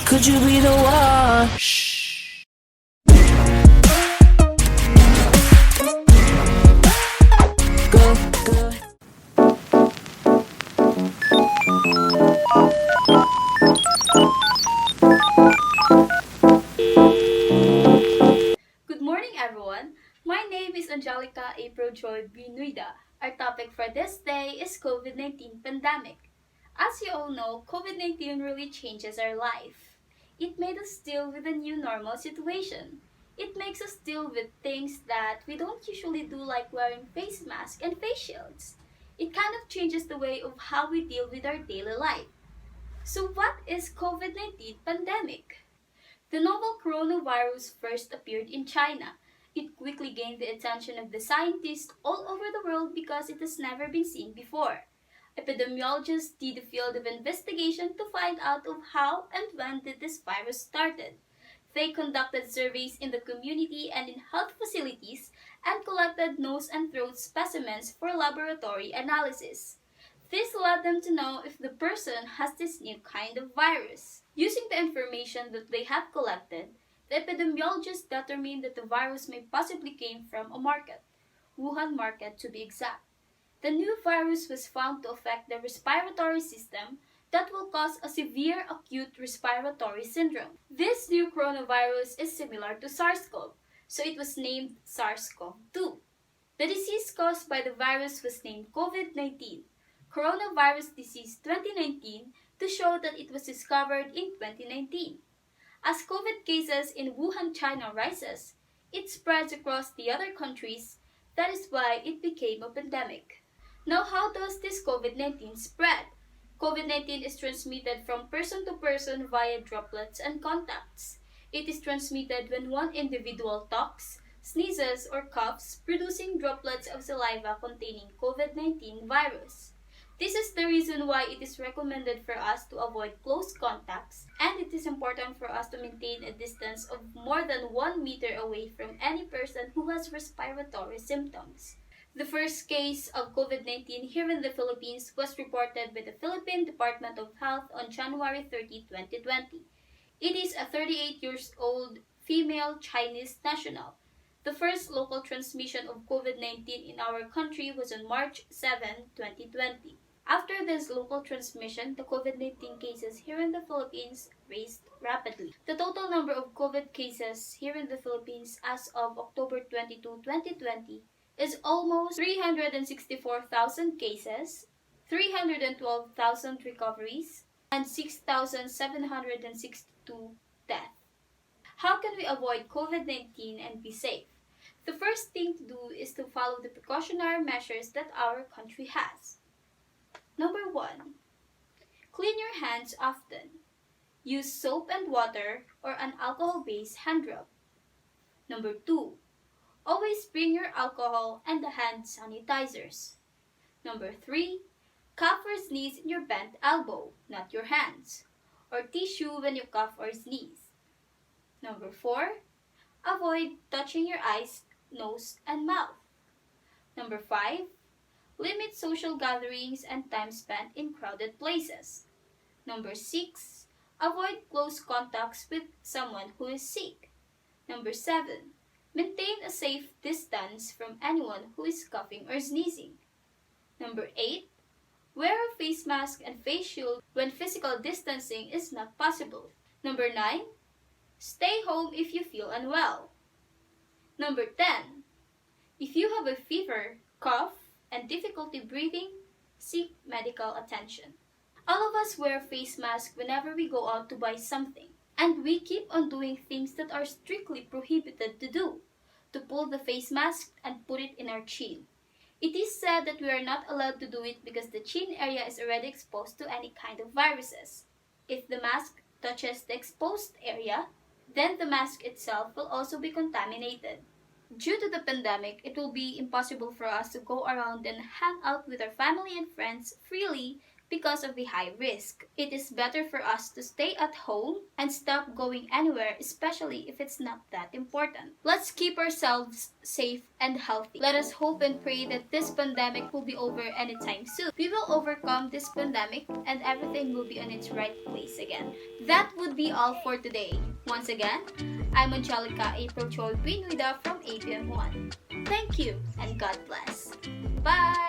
Could you be the one? Shh. Go, go. Good morning, everyone. My name is Angelica Brosas. Our topic for this day is COVID-19 pandemic. As you all know, COVID-19 really changes our life. It made us deal with a new normal situation. It makes us deal with things that we don't usually do, like wearing face masks and face shields. It kind of changes the way of how we deal with our daily life. So what is COVID-19 pandemic? The novel coronavirus first appeared in China. It quickly gained the attention of the scientists all over the world because it has never been seen before. Epidemiologists did a field of investigation to find out of how and when did this virus started. They conducted surveys in the community and in health facilities and collected nose and throat specimens for laboratory analysis. This led them to know if the person has this new kind of virus. Using the information that they have collected, the epidemiologists determined that the virus may possibly came from a market, Wuhan market to be exact. The new virus was found to affect the respiratory system that will cause a severe acute respiratory syndrome. This new coronavirus is similar to SARS-CoV, so it was named SARS-CoV-2. The disease caused by the virus was named COVID-19, Coronavirus Disease 2019, to show that it was discovered in 2019. As COVID cases in Wuhan, China rises, it spreads across the other countries. That is why it became a pandemic. Now, how does this COVID-19 spread? COVID-19 is transmitted from person to person via droplets and contacts. It is transmitted when one individual talks, sneezes, or coughs, producing droplets of saliva containing COVID-19 virus. This is the reason why it is recommended for us to avoid close contacts, and it is important for us to maintain a distance of more than 1 meter away from any person who has respiratory symptoms. The first case of COVID-19 here in the Philippines was reported by the Philippine Department of Health on January 30, 2020. It is a 38 years old female Chinese national. The first local transmission of COVID-19 in our country was on March 7, 2020. After this local transmission, the COVID-19 cases here in the Philippines raised rapidly. The total number of COVID cases here in the Philippines as of October 22, 2020 is almost 364,000 cases, 312,000 recoveries, and 6,762 deaths. How can we avoid COVID-19 and be safe? The first thing to do is to follow the precautionary measures that our country has. Number 1. Clean your hands often. Use soap and water or an alcohol-based hand rub. Number 2. Always bring your alcohol and the hand sanitizers. Number 3. Cough or sneeze in your bent elbow, not your hands, or tissue when you cough or sneeze. Number 4. Avoid touching your eyes, nose, and mouth. Number 5. Limit social gatherings and time spent in crowded places. Number 6. Avoid close contacts with someone who is sick. Number 7. Maintain a safe distance from anyone who is coughing or sneezing. Number 8. Wear a face mask and face shield when physical distancing is not possible. Number 9. Stay home if you feel unwell. Number 10. If you have a fever, cough, and difficulty breathing, seek medical attention. All of us wear face masks whenever we go out to buy something, and we keep on doing things that are strictly prohibited to do, to pull the face mask and put it in our chin. It is said that we are not allowed to do it because the chin area is already exposed to any kind of viruses. If the mask touches the exposed area, then the mask itself will also be contaminated. Due to the pandemic, it will be impossible for us to go around and hang out with our family and friends freely because of the high risk. It is better for us to stay at home and stop going anywhere, especially if it's not that important. Let's keep ourselves safe and healthy. Let us hope and pray that this pandemic will be over anytime soon. We will overcome this pandemic and everything will be on its right place again. That would be all for today. Once again, I'm Angelica April Chol Binuida from ABM1. Thank you and God bless. Bye!